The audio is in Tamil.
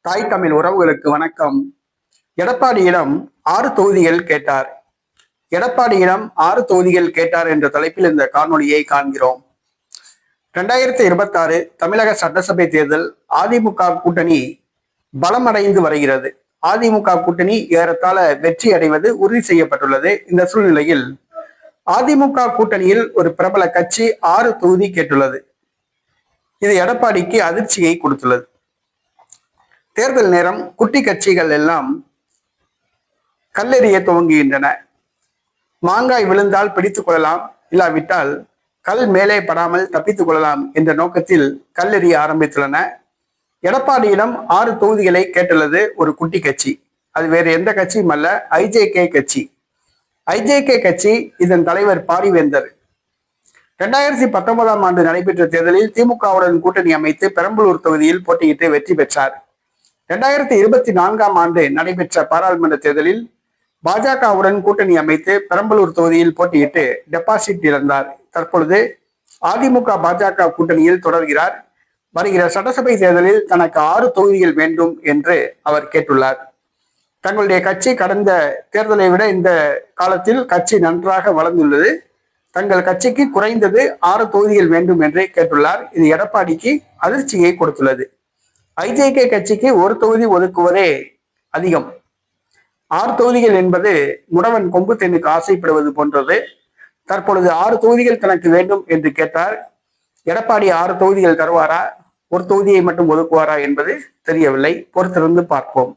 தாய் தமிழ் உறவுகளுக்கு வணக்கம். எடப்பாடியிடம் 6 தொகுதிகள் கேட்டார். எடப்பாடியிடம் 6 தொகுதிகள் கேட்டார் என்ற தலைப்பில் இந்த காணொலியை காண்கிறோம். 2026 தமிழக சட்டசபை தேர்தல் அதிமுக கூட்டணி பலமடைந்து வருகிறது. அதிமுக கூட்டணி ஏறத்தாழ வெற்றி அடைவது உறுதி செய்யப்பட்டுள்ளது. இந்த சூழ்நிலையில் அதிமுக கூட்டணியில் ஒரு பிரபல கட்சி 6 தொகுதி கேட்டுள்ளது. இது எடப்பாடிக்கு அதிர்ச்சியை கொடுத்துள்ளது. தேர்தல் நேரம் குட்டி கட்சிகள் எல்லாம் கல்லெறிய துவங்குகின்றன. மாங்காய் விழுந்தால் பிடித்துக் கொள்ளலாம், இல்லாவிட்டால் கல் மேலே படாமல் தப்பித்துக் கொள்ளலாம் என்ற நோக்கத்தில் கல்லெறிய ஆரம்பித்துள்ளன. எடப்பாடியிடம் 6 தொகுதிகளை கேட்டுள்ளது ஒரு குட்டி கட்சி. அது வேறு எந்த கட்சியும் அல்ல, ஐஜேகே கட்சி. ஐஜேகே கட்சி, இதன் தலைவர் பாரிவேந்தர் 2019ஆம் ஆண்டு நடைபெற்ற தேர்தலில் திமுகவுடன் கூட்டணி அமைத்து பெரம்பலூர் தொகுதியில் போட்டியிட்டு வெற்றி பெற்றார். 2024ஆம் ஆண்டு நடைபெற்ற பாராளுமன்ற தேர்தலில் பாஜகவுடன் கூட்டணி அமைத்து பெரம்பலூர் தொகுதியில் போட்டியிட்டு டெபாசிட் இழந்தார். தற்பொழுது அதிமுக பாஜக கூட்டணியில் தொடர்கிறார். வருகிற சட்டசபை தேர்தலில் தனக்கு 6 தொகுதிகள் வேண்டும் என்று அவர் கேட்டுள்ளார். தங்களுடைய கட்சி கடந்த தேர்தலை விட இந்த காலத்தில் கட்சி நன்றாக வளர்ந்துள்ளது. தங்கள் கட்சிக்கு குறைந்தது 6 தொகுதிகள் வேண்டும் என்று கேட்டுள்ளார். இது எடப்பாடிக்கு அதிர்ச்சியை கொடுத்துள்ளது. ஐஜேகே கட்சிக்கு 1 தொகுதி ஒதுக்குவதே அதிகம். 6 தொகுதிகள் என்பது முடவன் கொம்பு தென்னுக்கு ஆசைப்படுவது போன்றது. தற்பொழுது 6 தொகுதிகள் தனக்கு வேண்டும் என்று கேட்டார். எடப்பாடி 6 தொகுதிகள் தருவாரா, 1 தொகுதியை மட்டும் ஒதுக்குவாரா என்பது தெரியவில்லை. பொறுத்திருந்து பார்ப்போம்.